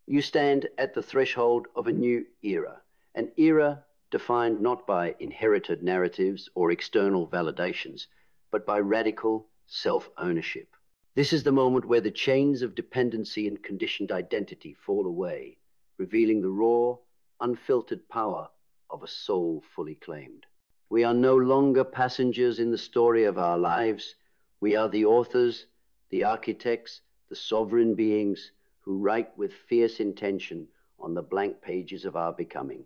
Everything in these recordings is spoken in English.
You stand at the threshold of a new era, an era defined not by inherited narratives or external validations, but by radical self-ownership. This is the moment where the chains of dependency and conditioned identity fall away, revealing the raw, unfiltered power of a soul fully claimed. We are no longer passengers in the story of our lives. We are the authors, the architects, the sovereign beings who write with fierce intention on the blank pages of our becoming.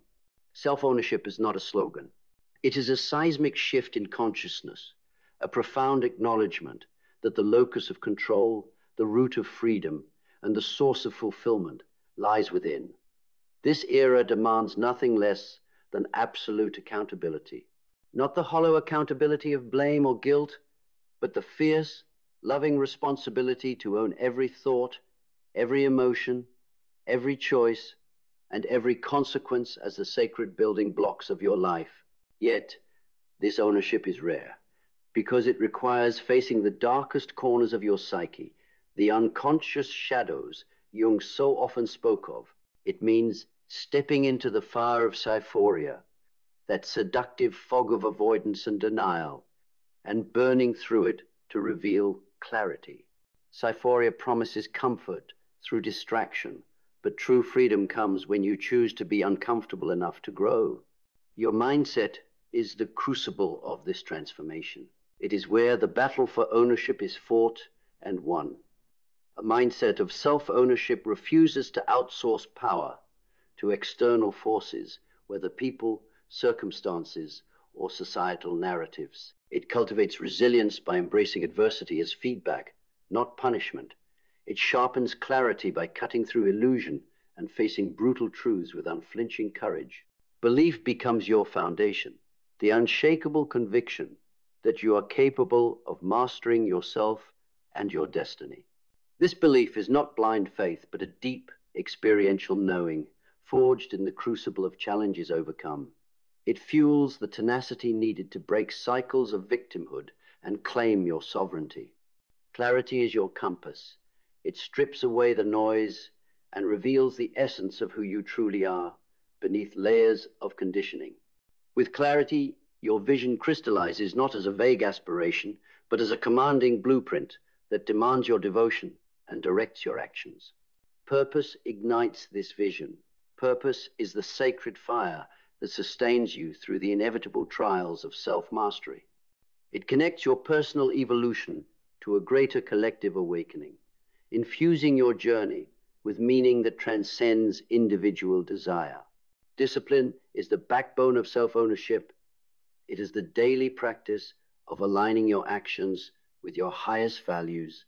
Self-ownership is not a slogan. It is a seismic shift in consciousness, a profound acknowledgement that the locus of control, the root of freedom, and the source of fulfillment lies within. This era demands nothing less than absolute accountability. Not the hollow accountability of blame or guilt, but the fierce, loving responsibility to own every thought, every emotion, every choice, and every consequence as the sacred building blocks of your life. Yet, this ownership is rare, because it requires facing the darkest corners of your psyche, the unconscious shadows Jung so often spoke of. It means stepping into the fire of Cyphoria, that seductive fog of avoidance and denial, and burning through it to reveal clarity. Cyphoria promises comfort through distraction, but true freedom comes when you choose to be uncomfortable enough to grow. Your mindset is the crucible of this transformation. It is where the battle for ownership is fought and won. A mindset of self-ownership refuses to outsource power to external forces, whether people, circumstances, or societal narratives. It cultivates resilience by embracing adversity as feedback, not punishment. It sharpens clarity by cutting through illusion and facing brutal truths with unflinching courage. Belief becomes your foundation, the unshakable conviction that you are capable of mastering yourself and your destiny. This belief is not blind faith, but a deep, experiential knowing, forged in the crucible of challenges overcome. It fuels the tenacity needed to break cycles of victimhood and claim your sovereignty. Clarity is your compass. It strips away the noise and reveals the essence of who you truly are beneath layers of conditioning. With clarity, your vision crystallizes not as a vague aspiration, but as a commanding blueprint that demands your devotion and directs your actions. Purpose ignites this vision. Purpose is the sacred fire that sustains you through the inevitable trials of self-mastery. It connects your personal evolution to a greater collective awakening, infusing your journey with meaning that transcends individual desire. Discipline is the backbone of self-ownership. It is the daily practice of aligning your actions with your highest values,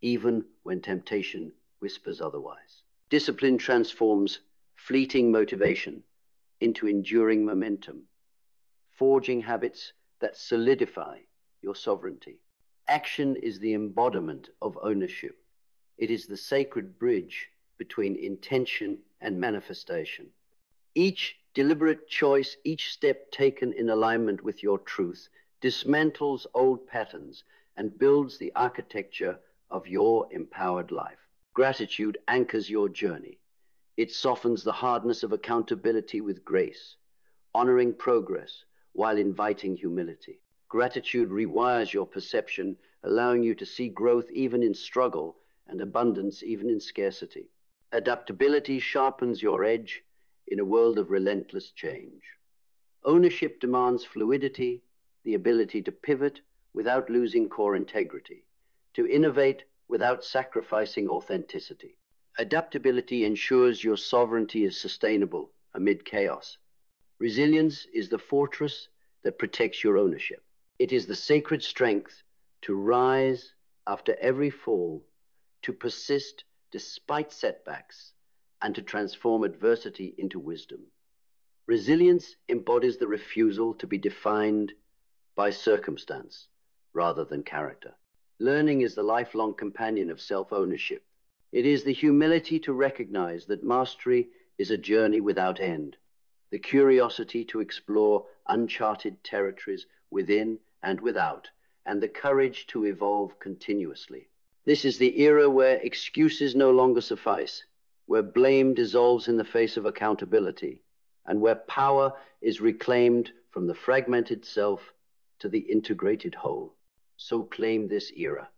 even when temptation whispers otherwise. Discipline transforms fleeting motivation into enduring momentum, forging habits that solidify your sovereignty. Action is the embodiment of ownership. It is the sacred bridge between intention and manifestation. Each deliberate choice, each step taken in alignment with your truth, dismantles old patterns and builds the architecture of your empowered life. Gratitude anchors your journey. It softens the hardness of accountability with grace, honoring progress while inviting humility. Gratitude rewires your perception, allowing you to see growth even in struggle and abundance even in scarcity. Adaptability sharpens your edge in a world of relentless change. Ownership demands fluidity, the ability to pivot without losing core integrity, to innovate without sacrificing authenticity. Adaptability ensures your sovereignty is sustainable amid chaos. Resilience is the fortress that protects your ownership. It is the sacred strength to rise after every fall, to persist despite setbacks, and to transform adversity into wisdom. Resilience embodies the refusal to be defined by circumstance rather than character. Learning is the lifelong companion of self-ownership. It is the humility to recognize that mastery is a journey without end, the curiosity to explore uncharted territories within and without, and the courage to evolve continuously. This is the era where excuses no longer suffice. where blame dissolves in the face of accountability, and where power is reclaimed from the fragmented self to the integrated whole. So claim this era.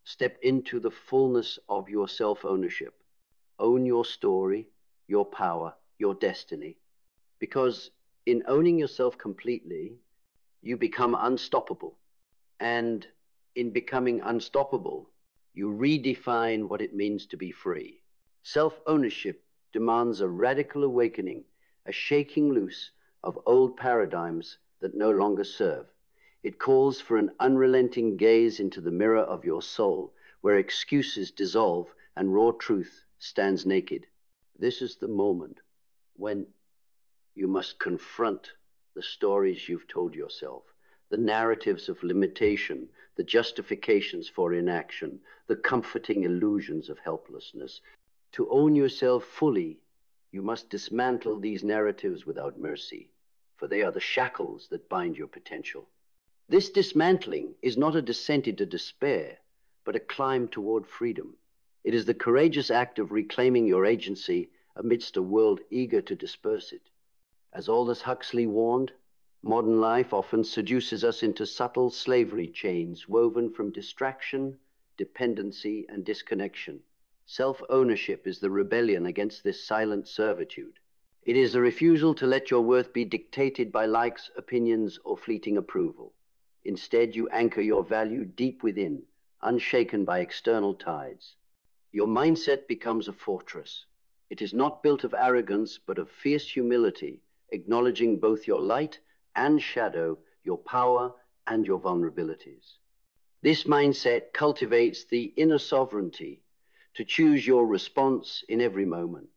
Step into the fullness of your self-ownership. Own your story, your power, your destiny. Because in owning yourself completely, you become unstoppable. And in becoming unstoppable, you redefine what it means to be free. Self-ownership demands a radical awakening, a shaking loose of old paradigms that no longer serve. It calls for an unrelenting gaze into the mirror of your soul, where excuses dissolve and raw truth stands naked. This is the moment when you must confront the stories you've told yourself, the narratives of limitation, the justifications for inaction, the comforting illusions of helplessness. To own yourself fully, you must dismantle these narratives without mercy, for they are the shackles that bind your potential. This dismantling is not a descent into despair, but a climb toward freedom. It is the courageous act of reclaiming your agency amidst a world eager to disperse it. As Aldous Huxley warned, modern life often seduces us into subtle slavery chains woven from distraction, dependency, and disconnection. Self-ownership is the rebellion against this silent servitude. It is a refusal to let your worth be dictated by likes, opinions, or fleeting approval. Instead, you anchor your value deep within, unshaken by external tides. Your mindset becomes a fortress. It is not built of arrogance, but of fierce humility, acknowledging both your light and shadow, your power and your vulnerabilities. This mindset cultivates the inner sovereignty to choose your response in every moment,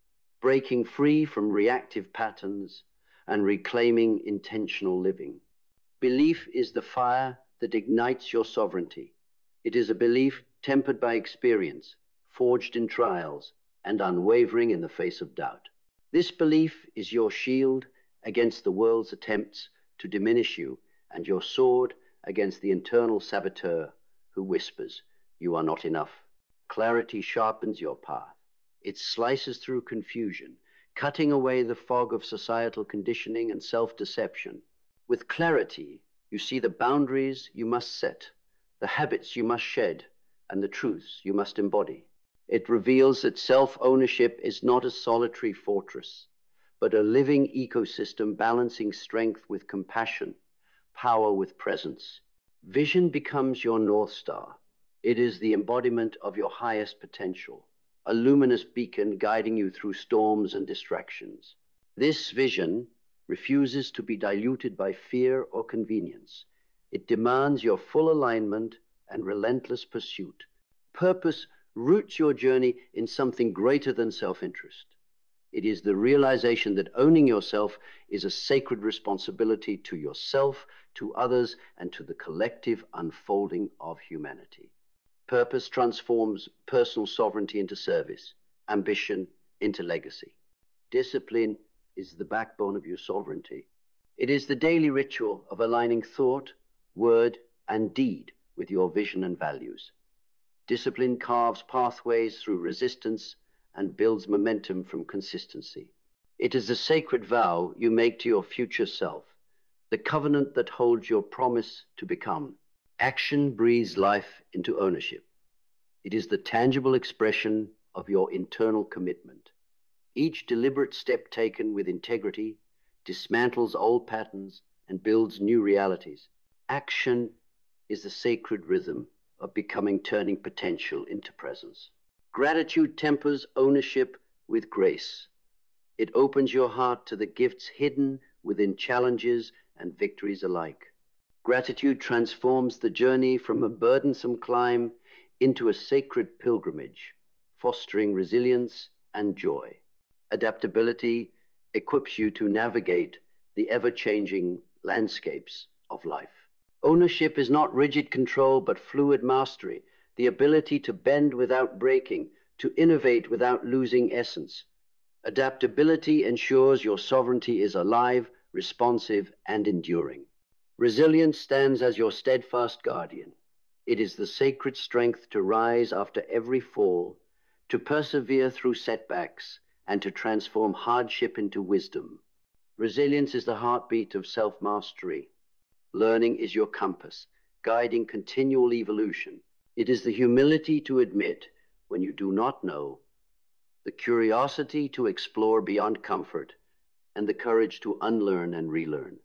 breaking free from reactive patterns and reclaiming intentional living. Belief is the fire that ignites your sovereignty. It is a belief tempered by experience, forged in trials, and unwavering in the face of doubt. This belief is your shield against the world's attempts to diminish you, and your sword against the internal saboteur who whispers, "You are not enough." Clarity sharpens your path. It slices through confusion, cutting away the fog of societal conditioning and self-deception. With clarity, you see the boundaries you must set, the habits you must shed, and the truths you must embody. It reveals that self-ownership is not a solitary fortress, but a living ecosystem balancing strength with compassion, power with presence. Vision becomes your North Star. It is the embodiment of your highest potential, a luminous beacon guiding you through storms and distractions. This vision refuses to be diluted by fear or convenience. It demands your full alignment and relentless pursuit. Purpose roots your journey in something greater than self-interest. It is the realization that owning yourself is a sacred responsibility to yourself, to others, and to the collective unfolding of humanity. Purpose transforms personal sovereignty into service, ambition into legacy. Discipline is the backbone of your sovereignty. It is the daily ritual of aligning thought, word, and deed with your vision and values. Discipline carves pathways through resistance and builds momentum from consistency. It is a sacred vow you make to your future self, the covenant that holds your promise to become. Action breathes life into ownership. It is the tangible expression of your internal commitment. Each deliberate step taken with integrity dismantles old patterns and builds new realities. Action is the sacred rhythm of becoming, turning potential into presence. Gratitude tempers ownership with grace. It opens your heart to the gifts hidden within challenges and victories alike. Gratitude transforms the journey from a burdensome climb into a sacred pilgrimage, fostering resilience and joy. Adaptability equips you to navigate the ever-changing landscapes of life. Ownership is not rigid control, but fluid mastery, the ability to bend without breaking, to innovate without losing essence. Adaptability ensures your sovereignty is alive, responsive, and enduring. Resilience stands as your steadfast guardian. It is the sacred strength to rise after every fall, to persevere through setbacks, and to transform hardship into wisdom. Resilience is the heartbeat of self-mastery. Learning is your compass, guiding continual evolution. It is the humility to admit when you do not know, the curiosity to explore beyond comfort, and the courage to unlearn and relearn.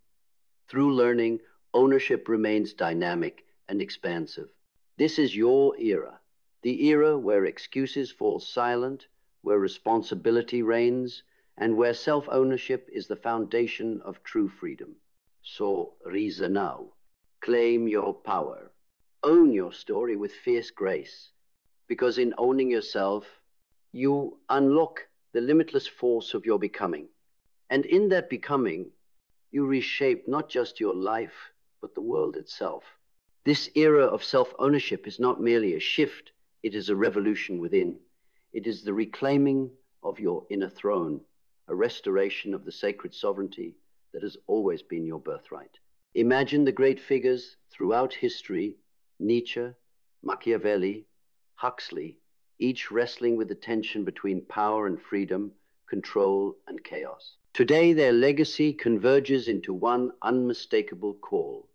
Through learning, ownership remains dynamic and expansive. This is your era, the era where excuses fall silent, where responsibility reigns, and where self-ownership is the foundation of true freedom. So reason now. Claim your power. Own your story with fierce grace, because in owning yourself, you unlock the limitless force of your becoming. And in that becoming, you reshape not just your life, but the world itself. This era of self-ownership is not merely a shift, it is a revolution within. It is the reclaiming of your inner throne, a restoration of the sacred sovereignty that has always been your birthright. Imagine the great figures throughout history, Nietzsche, Machiavelli, Huxley, each wrestling with the tension between power and freedom, control and chaos. Today, their legacy converges into one unmistakable call: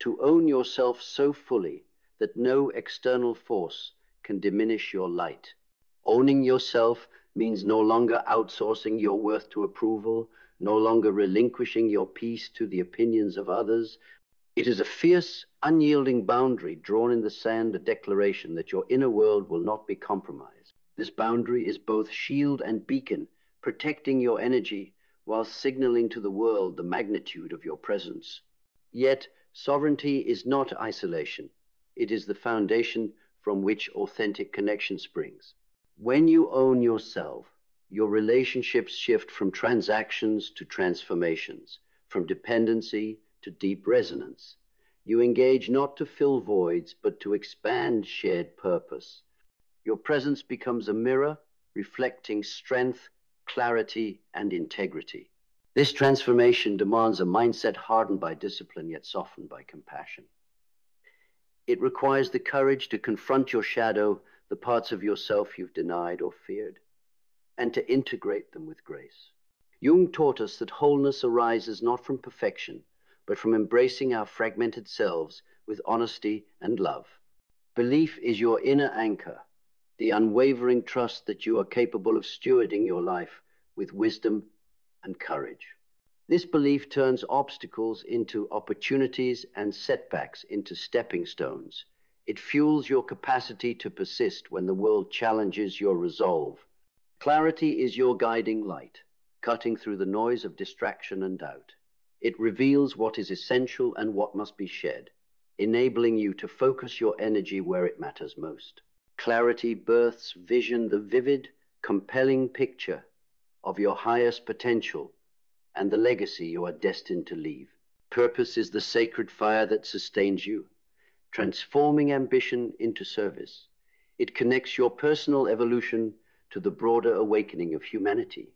to own yourself so fully that no external force can diminish your light. Owning yourself means no longer outsourcing your worth to approval, no longer relinquishing your peace to the opinions of others. It is a fierce, unyielding boundary drawn in the sand, a declaration that your inner world will not be compromised. This boundary is both shield and beacon, protecting your energy while signaling to the world the magnitude of your presence. Yet, sovereignty is not isolation. It is the foundation from which authentic connection springs. When you own yourself, your relationships shift from transactions to transformations, from dependency to deep resonance. You engage not to fill voids, but to expand shared purpose. Your presence becomes a mirror, reflecting strength, clarity, and integrity. This transformation demands a mindset hardened by discipline, yet softened by compassion. It requires the courage to confront your shadow, the parts of yourself you've denied or feared, and to integrate them with grace. Jung taught us that wholeness arises not from perfection, but from embracing our fragmented selves with honesty and love. Belief is your inner anchor, the unwavering trust that you are capable of stewarding your life with wisdom and courage. This belief turns obstacles into opportunities and setbacks into stepping stones. It fuels your capacity to persist when the world challenges your resolve. Clarity is your guiding light, cutting through the noise of distraction and doubt. It reveals what is essential and what must be shed, enabling you to focus your energy where it matters most. Clarity births vision, the vivid, compelling picture of your highest potential and the legacy you are destined to leave. Purpose is the sacred fire that sustains you, transforming ambition into service. It connects your personal evolution to the broader awakening of humanity,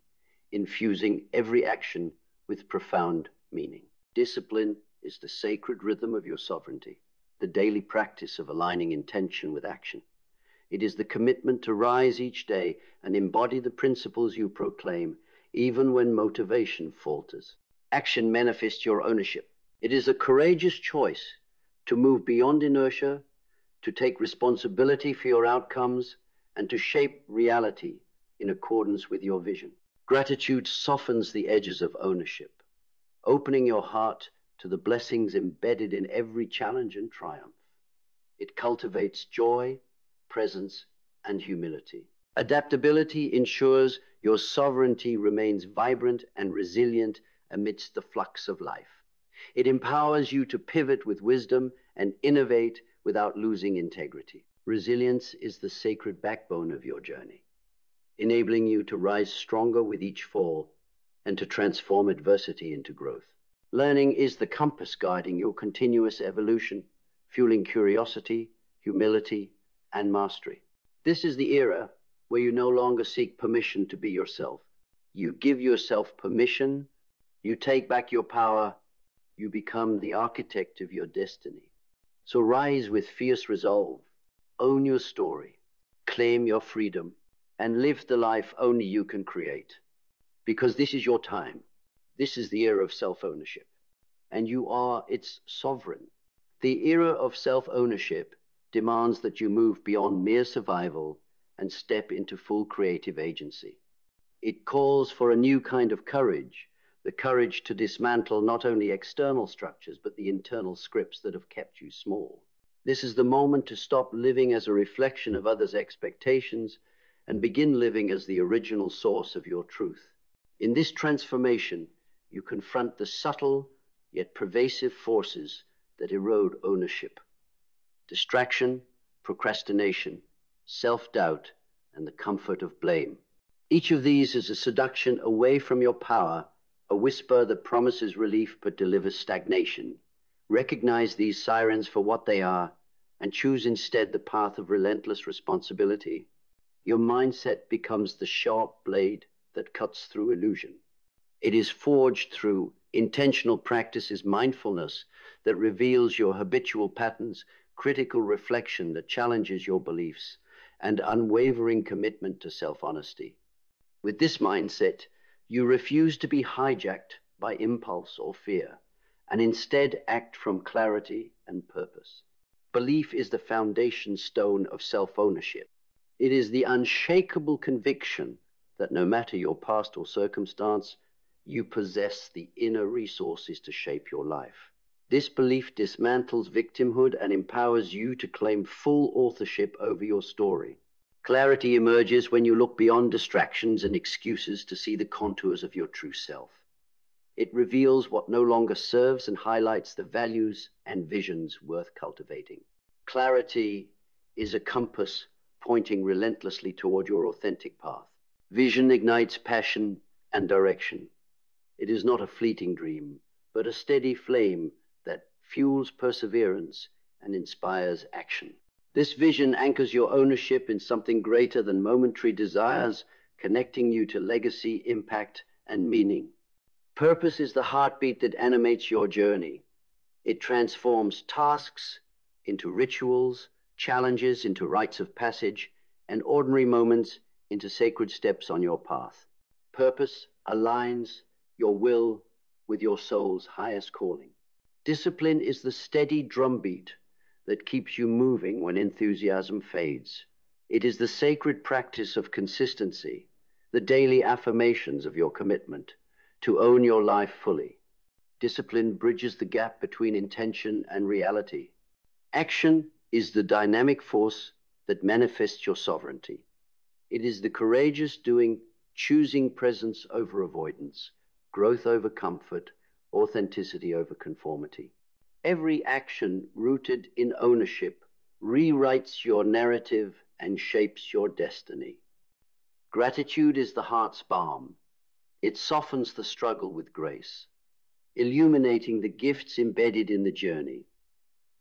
infusing every action with profound meaning. Discipline is the sacred rhythm of your sovereignty, the daily practice of aligning intention with action. It is the commitment to rise each day and embody the principles you proclaim, even when motivation falters. Action manifests your ownership. It is a courageous choice to move beyond inertia, to take responsibility for your outcomes, and to shape reality in accordance with your vision. Gratitude softens the edges of ownership, opening your heart to the blessings embedded in every challenge and triumph. It cultivates joy, presence, and humility. Adaptability ensures your sovereignty remains vibrant and resilient amidst the flux of life. It empowers you to pivot with wisdom and innovate without losing integrity. Resilience is the sacred backbone of your journey, enabling you to rise stronger with each fall and to transform adversity into growth. Learning is the compass guiding your continuous evolution, fueling curiosity, humility, and mastery. This is the era where you no longer seek permission to be yourself. You give yourself permission, you take back your power, you become the architect of your destiny. So rise with fierce resolve, own your story, claim your freedom, and live the life only you can create. Because this is your time. This is the era of self-ownership, and you are its sovereign. The era of self-ownership demands that you move beyond mere survival and step into full creative agency. It calls for a new kind of courage, the courage to dismantle not only external structures, but the internal scripts that have kept you small. This is the moment to stop living as a reflection of others' expectations and begin living as the original source of your truth. In this transformation, you confront the subtle yet pervasive forces that erode ownership: distraction, procrastination, self-doubt, and the comfort of blame. Each of these is a seduction away from your power, a whisper that promises relief but delivers stagnation. Recognize these sirens for what they are and choose instead the path of relentless responsibility. Your mindset becomes the sharp blade that cuts through illusion. It is forged through intentional practices, mindfulness that reveals your habitual patterns, critical reflection that challenges your beliefs, and unwavering commitment to self-honesty. With this mindset, you refuse to be hijacked by impulse or fear, and instead act from clarity and purpose. Belief is the foundation stone of self-ownership. It is the unshakable conviction that no matter your past or circumstance, you possess the inner resources to shape your life. This belief dismantles victimhood and empowers you to claim full authorship over your story. Clarity emerges when you look beyond distractions and excuses to see the contours of your true self. It reveals what no longer serves and highlights the values and visions worth cultivating. Clarity is a compass pointing relentlessly toward your authentic path. Vision ignites passion and direction. It is not a fleeting dream, but a steady flame that fuels perseverance and inspires action. This vision anchors your ownership in something greater than momentary desires, connecting you to legacy, impact, and meaning. Purpose is the heartbeat that animates your journey. It transforms tasks into rituals, challenges into rites of passage, and ordinary moments into sacred steps on your path. Purpose aligns your will with your soul's highest calling. Discipline is the steady drumbeat that keeps you moving when enthusiasm fades. It is the sacred practice of consistency, the daily affirmations of your commitment to own your life fully. Discipline bridges the gap between intention and reality. Action is the dynamic force that manifests your sovereignty. It is the courageous doing, choosing presence over avoidance, growth over comfort, authenticity over conformity. Every action rooted in ownership rewrites your narrative and shapes your destiny. Gratitude is the heart's balm. It softens the struggle with grace, illuminating the gifts embedded in the journey.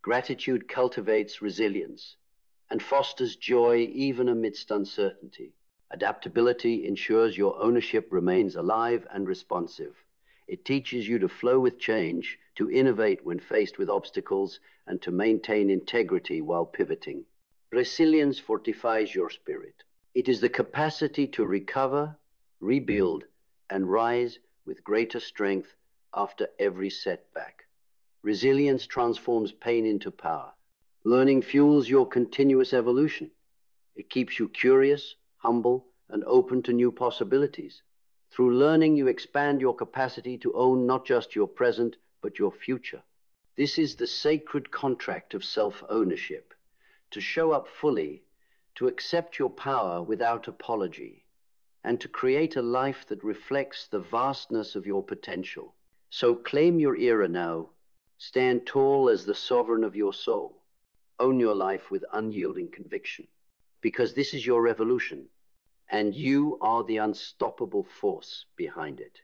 Gratitude cultivates resilience and fosters joy even amidst uncertainty. Adaptability ensures your ownership remains alive and responsive. It teaches you to flow with change, to innovate when faced with obstacles, and to maintain integrity while pivoting. Resilience fortifies your spirit. It is the capacity to recover, rebuild, and rise with greater strength after every setback. Resilience transforms pain into power. Learning fuels your continuous evolution. It keeps you curious, humble, and open to new possibilities. Through learning, you expand your capacity to own not just your present, but your future. This is the sacred contract of self-ownership, to show up fully, to accept your power without apology, and to create a life that reflects the vastness of your potential. So claim your era now. Stand tall as the sovereign of your soul. Own your life with unyielding conviction, because this is your revolution, and you are the unstoppable force behind it.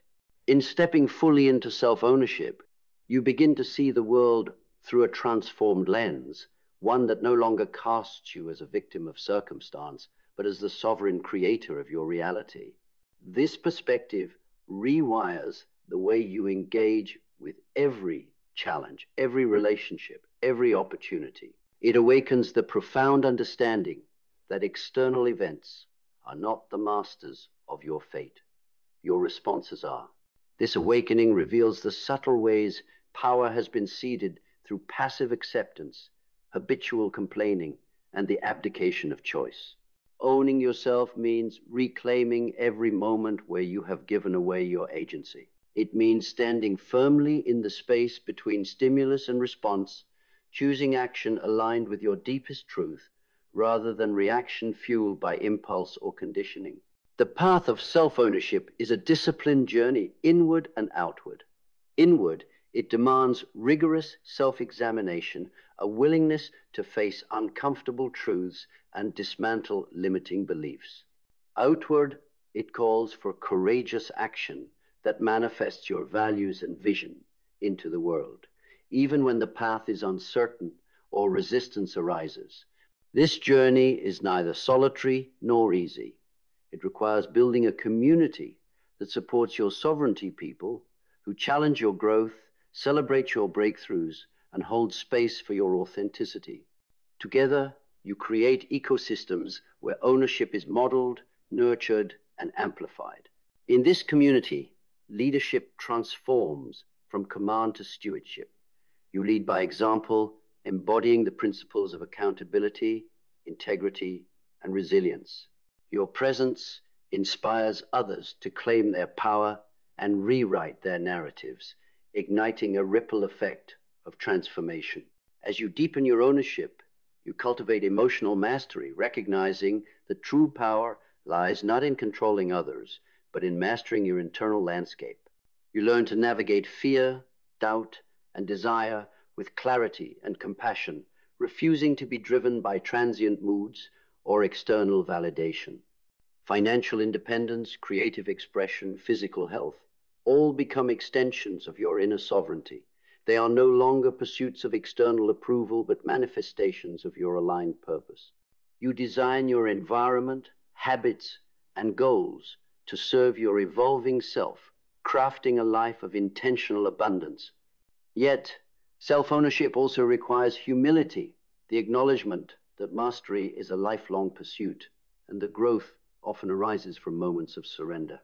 In stepping fully into self-ownership, you begin to see the world through a transformed lens, one that no longer casts you as a victim of circumstance, but as the sovereign creator of your reality. This perspective rewires the way you engage with every challenge, every relationship, every opportunity. It awakens the profound understanding that external events are not the masters of your fate. Your responses are. This awakening reveals the subtle ways power has been ceded through passive acceptance, habitual complaining, and the abdication of choice. Owning yourself means reclaiming every moment where you have given away your agency. It means standing firmly in the space between stimulus and response, choosing action aligned with your deepest truth rather than reaction fueled by impulse or conditioning. The path of self-ownership is a disciplined journey inward and outward. Inward, it demands rigorous self-examination, a willingness to face uncomfortable truths and dismantle limiting beliefs. Outward, it calls for courageous action that manifests your values and vision into the world, even when the path is uncertain or resistance arises. This journey is neither solitary nor easy. It requires building a community that supports your sovereignty people who challenge your growth, celebrate your breakthroughs, and hold space for your authenticity. Together, you create ecosystems where ownership is modeled, nurtured, and amplified. In this community, leadership transforms from command to stewardship. You lead by example, embodying the principles of accountability, integrity, and resilience. Your presence inspires others to claim their power and rewrite their narratives, igniting a ripple effect of transformation. As you deepen your ownership, you cultivate emotional mastery, recognizing that true power lies not in controlling others, but in mastering your internal landscape. You learn to navigate fear, doubt, and desire with clarity and compassion, refusing to be driven by transient moods or external validation. Financial independence, creative expression, physical health, all become extensions of your inner sovereignty. They are no longer pursuits of external approval, but manifestations of your aligned purpose. You design your environment, habits, and goals to serve your evolving self, crafting a life of intentional abundance. Yet, self-ownership also requires humility, the acknowledgement that mastery is a lifelong pursuit, and that growth often arises from moments of surrender.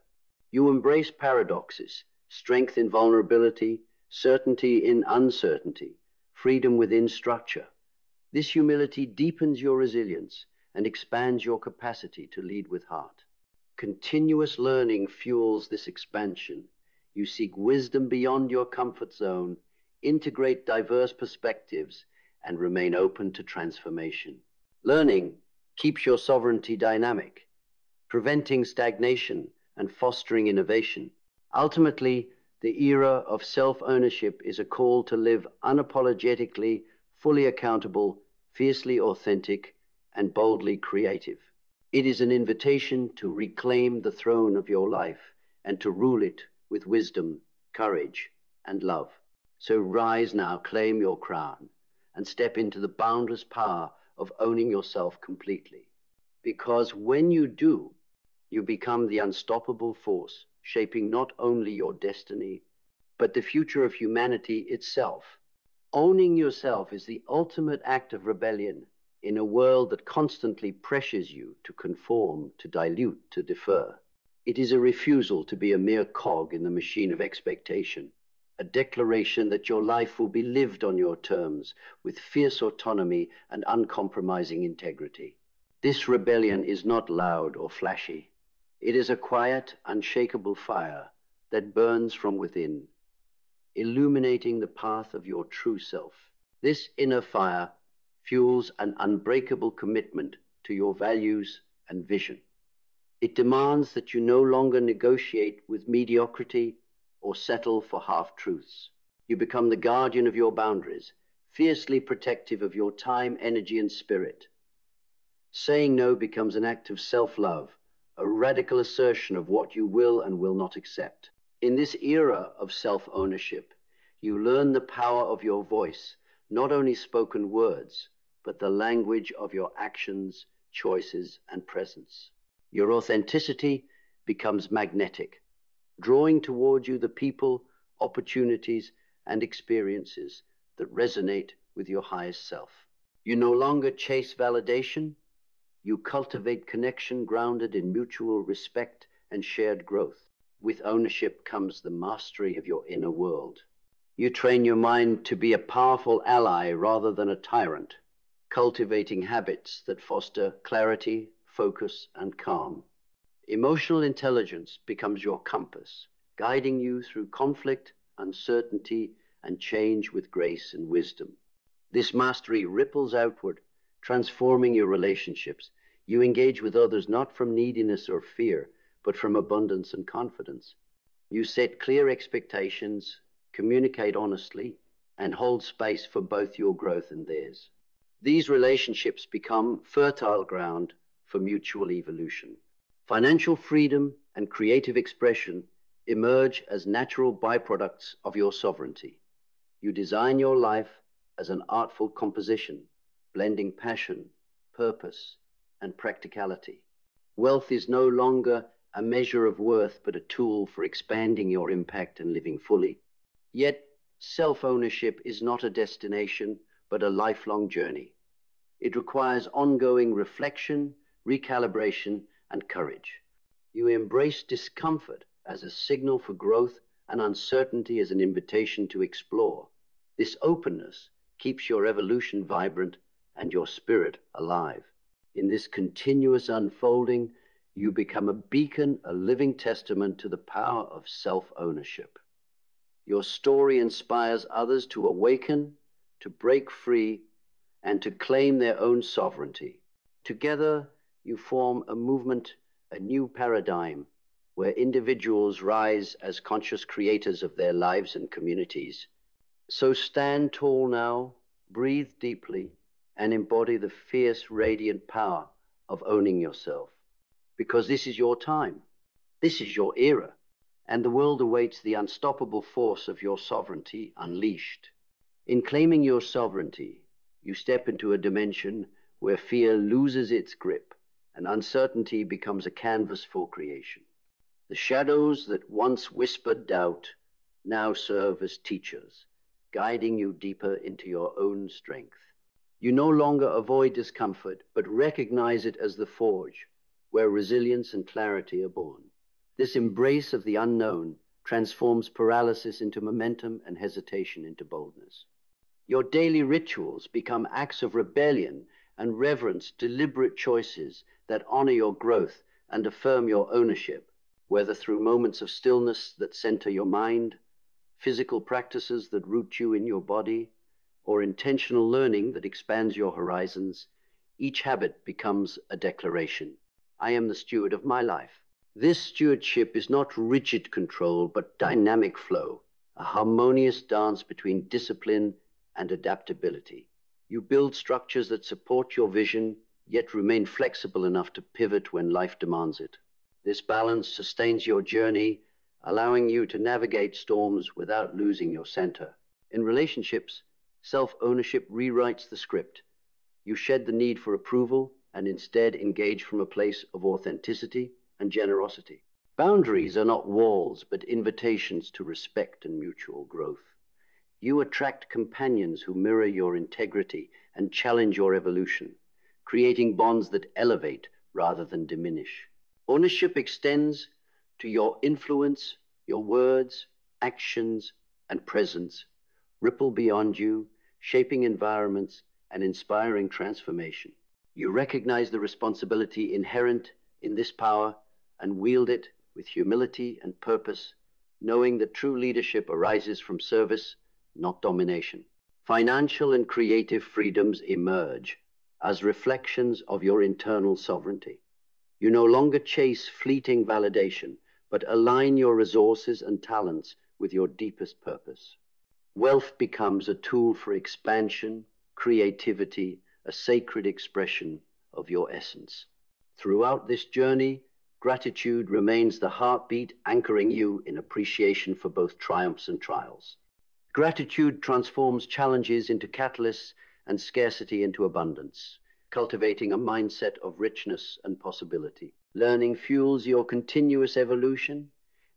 You embrace paradoxes, strength in vulnerability, certainty in uncertainty, freedom within structure. This humility deepens your resilience and expands your capacity to lead with heart. Continuous learning fuels this expansion. You seek wisdom beyond your comfort zone, integrate diverse perspectives, and remain open to transformation. Learning keeps your sovereignty dynamic, preventing stagnation and fostering innovation. Ultimately, the era of self-ownership is a call to live unapologetically, fully accountable, fiercely authentic, and boldly creative. It is an invitation to reclaim the throne of your life and to rule it with wisdom, courage, and love. So rise now, claim your crown, and step into the boundless power of owning yourself completely. Because when you do, you become the unstoppable force, shaping not only your destiny, but the future of humanity itself. Owning yourself is the ultimate act of rebellion in a world that constantly pressures you to conform, to dilute, to defer. It is a refusal to be a mere cog in the machine of expectation, a declaration that your life will be lived on your terms with fierce autonomy and uncompromising integrity. This rebellion is not loud or flashy. It is a quiet, unshakable fire that burns from within, illuminating the path of your true self. This inner fire fuels an unbreakable commitment to your values and vision. It demands that you no longer negotiate with mediocrity or settle for half-truths. You become the guardian of your boundaries, fiercely protective of your time, energy, and spirit. Saying no becomes an act of self-love, a radical assertion of what you will and will not accept. In this era of self-ownership, you learn the power of your voice, not only spoken words, but the language of your actions, choices, and presence. Your authenticity becomes magnetic, drawing toward you the people, opportunities, and experiences that resonate with your highest self. You no longer chase validation, You cultivate connection grounded in mutual respect and shared growth. With ownership comes the mastery of your inner world. You train your mind to be a powerful ally rather than a tyrant, cultivating habits that foster clarity, focus, and calm. Emotional intelligence becomes your compass, guiding you through conflict, uncertainty, and change with grace and wisdom. This mastery ripples outward, transforming your relationships. You engage with others not from neediness or fear, but from abundance and confidence. You set clear expectations, communicate honestly, and hold space for both your growth and theirs. These relationships become fertile ground for mutual evolution. Financial freedom and creative expression emerge as natural byproducts of your sovereignty. You design your life as an artful composition, blending passion, purpose, and practicality. Wealth is no longer a measure of worth, but a tool for expanding your impact and living fully. Yet, self-ownership is not a destination, but a lifelong journey. It requires ongoing reflection, recalibration, and courage. You embrace discomfort as a signal for growth and uncertainty as an invitation to explore. This openness keeps your evolution vibrant and your spirit alive. In this continuous unfolding, you become a beacon, a living testament to the power of self-ownership. Your story inspires others to awaken, to break free, and to claim their own sovereignty. Together, you form a movement, a new paradigm, where individuals rise as conscious creators of their lives and communities. So stand tall now, breathe deeply, and embody the fierce, radiant power of owning yourself. Because this is your time, this is your era, and the world awaits the unstoppable force of your sovereignty unleashed. In claiming your sovereignty, you step into a dimension where fear loses its grip and uncertainty becomes a canvas for creation. The shadows that once whispered doubt now serve as teachers, guiding you deeper into your own strength. You no longer avoid discomfort, but recognize it as the forge where resilience and clarity are born. This embrace of the unknown transforms paralysis into momentum and hesitation into boldness. Your daily rituals become acts of rebellion and reverence, deliberate choices that honor your growth and affirm your ownership, whether through moments of stillness that center your mind, physical practices that root you in your body, or intentional learning that expands your horizons. Each habit becomes a declaration. I am the steward of my life. This stewardship is not rigid control, but dynamic flow, a harmonious dance between discipline and adaptability. You build structures that support your vision, yet remain flexible enough to pivot when life demands it. This balance sustains your journey, allowing you to navigate storms without losing your center. In relationships, self-ownership rewrites the script. You shed the need for approval and instead engage from a place of authenticity and generosity. Boundaries are not walls, but invitations to respect and mutual growth. You attract companions who mirror your integrity and challenge your evolution, creating bonds that elevate rather than diminish. Ownership extends to your influence, your words, actions, and presence ripple beyond you, shaping environments and inspiring transformation. You recognize the responsibility inherent in this power and wield it with humility and purpose, knowing that true leadership arises from service, not domination. Financial and creative freedoms emerge as reflections of your internal sovereignty. You no longer chase fleeting validation, but align your resources and talents with your deepest purpose. Wealth becomes a tool for expansion, creativity, a sacred expression of your essence. Throughout this journey, gratitude remains the heartbeat anchoring you in appreciation for both triumphs and trials. Gratitude transforms challenges into catalysts and scarcity into abundance, cultivating a mindset of richness and possibility. Learning fuels your continuous evolution,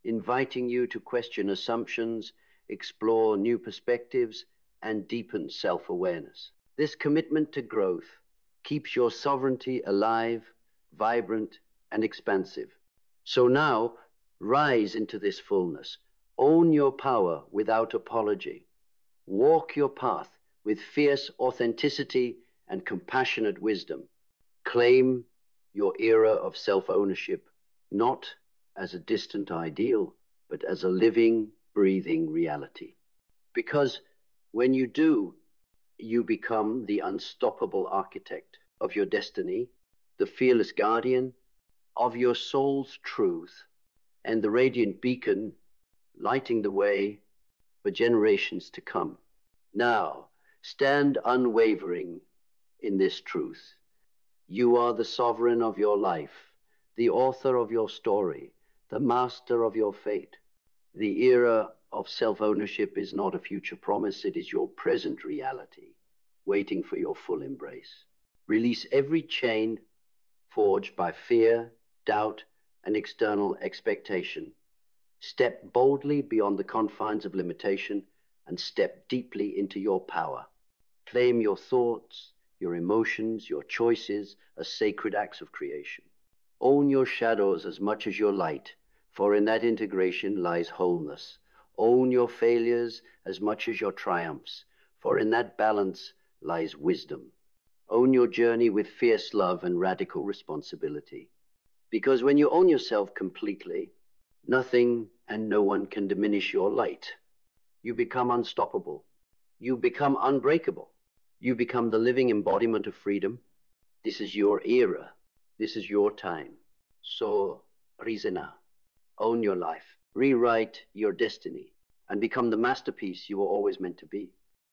inviting you to question assumptions, explore new perspectives, and deepen self-awareness. This commitment to growth keeps your sovereignty alive, vibrant, and expansive. So now, rise into this fullness. Own your power without apology. Walk your path with fierce authenticity and compassionate wisdom. Claim your era of self-ownership, not as a distant ideal, but as a living, breathing reality. Because when you do, you become the unstoppable architect of your destiny, the fearless guardian of your soul's truth, and the radiant beacon lighting the way for generations to come. Now, stand unwavering in this truth. You are the sovereign of your life, the author of your story, the master of your fate. The era of self-ownership is not a future promise, it is your present reality, waiting for your full embrace. Release every chain forged by fear, doubt, and external expectation. Step boldly beyond the confines of limitation and step deeply into your power. Claim your thoughts, your emotions, your choices as sacred acts of creation. Own your shadows as much as your light, for in that integration lies wholeness. Own your failures as much as your triumphs, for in that balance lies wisdom. Own your journey with fierce love and radical responsibility. Because when you own yourself completely, nothing and no one can diminish your light. You become unstoppable. You become unbreakable. You become the living embodiment of freedom. This is your era. This is your time. So, Rizena, own your life. Rewrite your destiny and become the masterpiece you were always meant to be.